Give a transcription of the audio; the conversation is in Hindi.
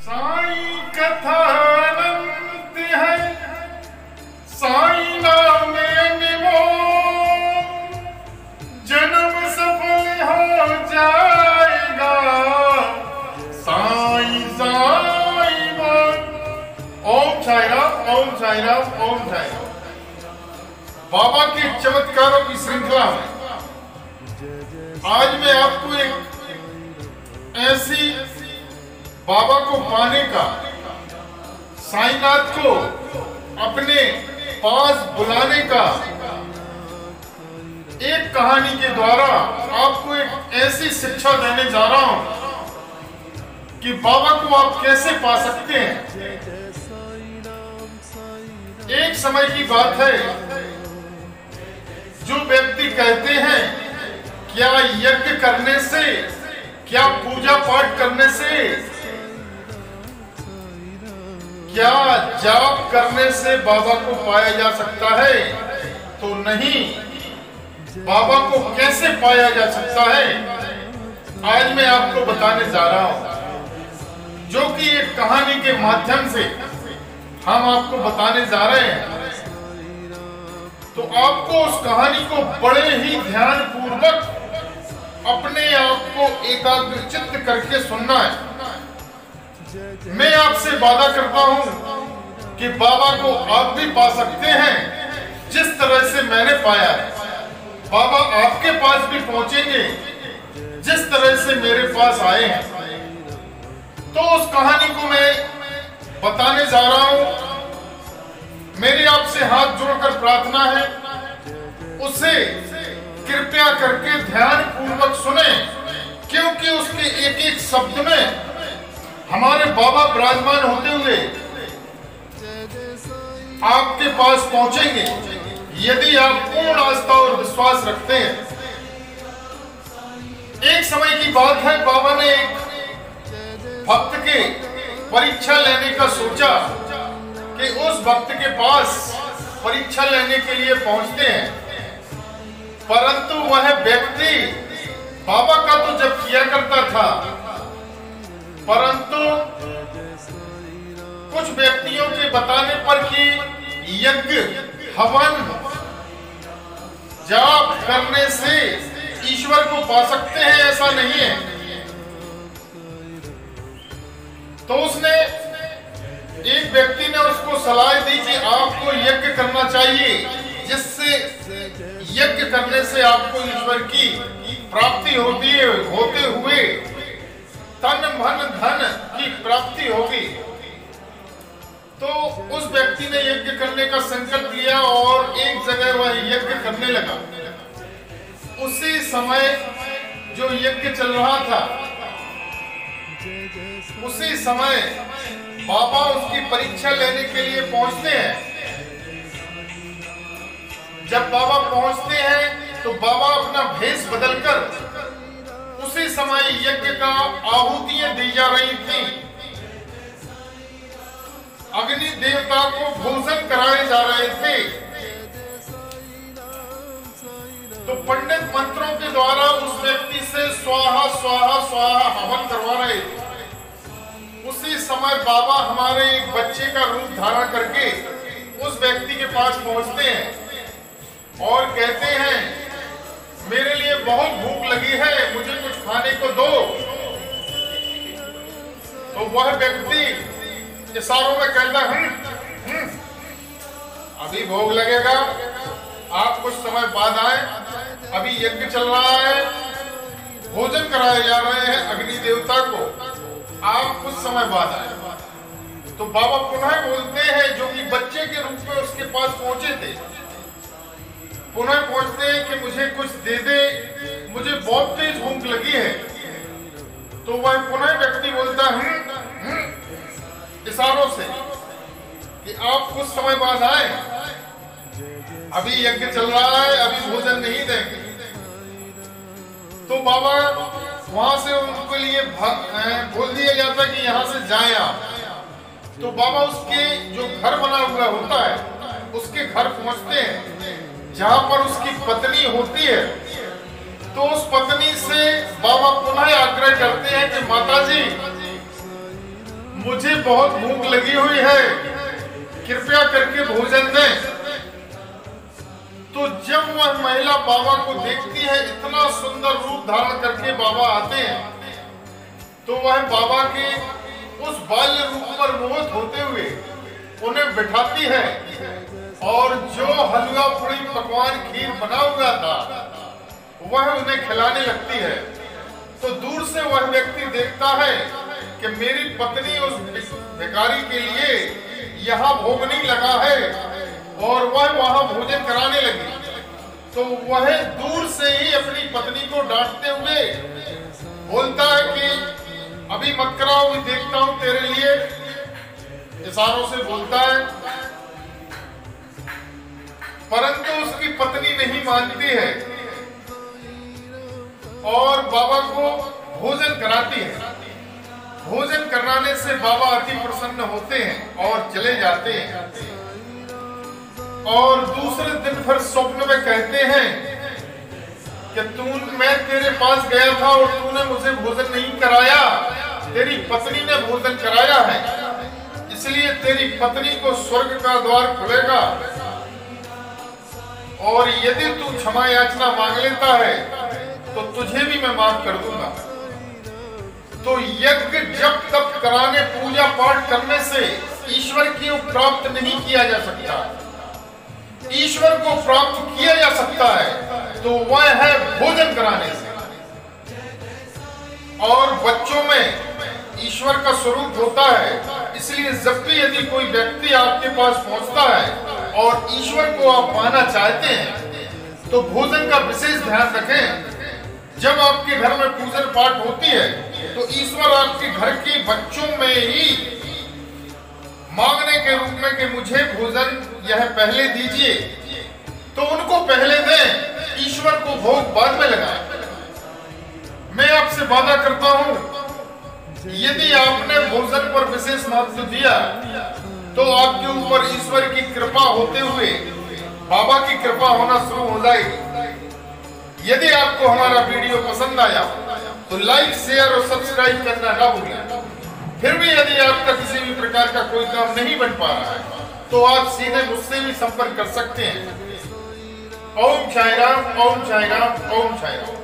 साईं कथा अनंत है, साईं नाम अनमोल, जन्म सफल हो जाएगा, साईं साईं बोल। ओम साईं राम, ओम साईं राम, ओम साईं राम। बाबा के चमत्कारों की श्रृंखला में आज मैं आपको एक ऐसी बाबा को पाने का, साईनाथ को अपने पास बुलाने का एक कहानी के द्वारा आपको एक ऐसी शिक्षा देने जा रहा हूं कि बाबा को आप कैसे पा सकते हैं। एक समय की बात है, जो व्यक्ति कहते हैं क्या यज्ञ करने से, क्या पूजा पाठ करने से, क्या जाप करने से बाबा को पाया जा सकता है, तो नहीं। बाबा को कैसे पाया जा सकता है आज मैं आपको बताने जा रहा हूं, जो कि एक कहानी के माध्यम से हम आपको बताने जा रहे हैं। तो आपको उस कहानी को बड़े ही ध्यान पूर्वक अपने आप को एकाग्रचित्त करके सुनना है। मैं आपसे वादा करता हूं कि बाबा को आप भी पा सकते हैं जिस तरह से मैंने पाया है। बाबा आपके पास भी पहुंचेंगे जिस तरह से मेरे पास आए हैं। तो उस कहानी को मैं बताने जा रहा हूं। मेरी आपसे हाथ जोड़कर प्रार्थना है, उसे कृपया करके ध्यान पूर्वक सुने, क्योंकि उसके एक एक शब्द में हमारे बाबा विराजमान होते हुए आपके पास पहुंचेंगे, यदि आप पूर्ण आस्था और विश्वास रखते हैं। एक समय की बात है, बाबा ने एक भक्त के परीक्षा लेने का सोचा कि उस भक्त के पास परीक्षा लेने के लिए पहुंचते हैं, परंतु वह व्यक्ति बाबा का तो जब किया करता था, परंतु कुछ व्यक्तियों के बताने पर कि यज्ञ हवन जाप करने से ईश्वर को पा सकते हैं, ऐसा नहीं है। तो उसने, एक व्यक्ति ने उसको सलाह दी कि आपको यज्ञ करना चाहिए, जिससे यज्ञ करने से आपको ईश्वर की प्राप्ति होती है, होते हुए तन मन धन की प्राप्ति होगी। तो उस व्यक्ति ने यज्ञ करने का संकल्प लिया और एक जगह वह यज्ञ करने लगा। उसी समय जो यज्ञ चल रहा था, उसी समय बाबा उसकी परीक्षा लेने के लिए पहुंचते हैं। जब बाबा पहुंचते हैं तो बाबा अपना भेष बदलकर उसी समय यज्ञ का आहुतियां दी जा रही थी, अग्नि देवता को भोजन कराए जा रहे थे। तो पंडित मंत्रों के द्वारा उस व्यक्ति से स्वाहा स्वाहा स्वाहा हवन करवा रहे थे। उसी समय बाबा हमारे एक बच्चे का रूप धारण करके उस व्यक्ति के पास पहुंचते हैं और कहते हैं, मेरे लिए बहुत भूख लगी है, मुझे कुछ खाने को दो। तो वह व्यक्ति इशारों में कहता है, अभी भोग लगेगा, आप कुछ समय बाद आए, अभी यज्ञ चल रहा है, भोजन कराए जा रहे हैं अग्नि देवता को, आप कुछ समय बाद आए। तो बाबा पुनः बोलते हैं, जो कि बच्चे के रूप में उसके पास पहुंचे थे, पुनः पूछते हैं कि मुझे कुछ दे दे, मुझे बहुत तेज भूख लगी है। तो वह पुनः व्यक्ति बोलता है इशारों से कि आप कुछ समय बाद आए, अभी यज्ञ चल रहा है, अभी भोजन नहीं देंगे। तो बाबा वहां से उनके लिए बोल दिया जाता कि यहां से जाएं आप। तो बाबा उसके जो घर बना हुआ होता है, उसके घर पहुंचते हैं, जहां पर उसकी पत्नी होती है। तो उस पत्नी से बाबा पुनः आग्रह करते हैं कि माताजी, मुझे बहुत भूख लगी हुई है, कृपया करके भोजन दें। तो जब वह महिला बाबा को देखती है, इतना सुंदर रूप धारण करके बाबा आते हैं, तो वह बाबा के उस बाल्य रूप पर मोहित होते हुए उन्हें बिठाती है और जो हलवा पूरी पकवान खीर बना हुआ था वह उन्हें खिलाने लगती है। तो दूर से वह व्यक्ति देखता है कि मेरी पत्नी उस भिखारी के लिए यहाँ भोग नहीं लगा है और वह वहां भोजन कराने लगी। तो वह दूर से ही अपनी पत्नी को डांटते हुए बोलता है कि अभी मत कराओ, मैं देखता हूं तेरे लिए, इशारों से बोलता है। परंतु उसकी पत्नी नहीं मानती है और बाबा को भोजन कराती है। भोजन कराने से बाबा अति प्रसन्न होते हैं और चले जाते हैं। और दूसरे दिन फिर स्वप्न में कहते हैं कि मैं तेरे पास गया था और तूने मुझे भोजन नहीं कराया, तेरी पत्नी ने भोजन कराया है, इसलिए तेरी पत्नी को स्वर्ग का द्वार खुलेगा और यदि तू क्षमा याचना मांग लेता है तो तुझे भी मैं माफ कर दूंगा। तो यज्ञ जब तप कराने, पूजा पाठ करने से ईश्वर की प्राप्त नहीं किया जा सकता। ईश्वर को प्राप्त किया जा सकता है तो वह है भोजन कराने से। और बच्चों में ईश्वर का स्वरूप होता है, इसलिए जब भी यदि कोई व्यक्ति आपके पास पहुंचता है और ईश्वर को आप पाना चाहते हैं तो भोजन का विशेष ध्यान रखें। जब आपके घर में पूजन पाठ होती है तो ईश्वर आपके घर के बच्चों में ही मांगने के रूप में कि मुझे भोजन यह पहले दीजिए, तो उनको पहले दें, ईश्वर को भोग बाद में लगाएं। मैं आपसे वादा करता हूं, यदि आपने भोजन पर विशेष महत्व दिया तो आपके ऊपर ईश्वर की कृपा होते हुए बाबा की कृपा होना शुरू हो जाएगी। यदि आपको हमारा वीडियो पसंद आया तो लाइक, शेयर और सब्सक्राइब करना ना भूलें। फिर भी यदि आपका किसी भी प्रकार का कोई काम नहीं बन पा रहा है तो आप सीधे मुझसे भी संपर्क कर सकते हैं। ओम साईं राम, ओम साईं राम, ओम साईं राम।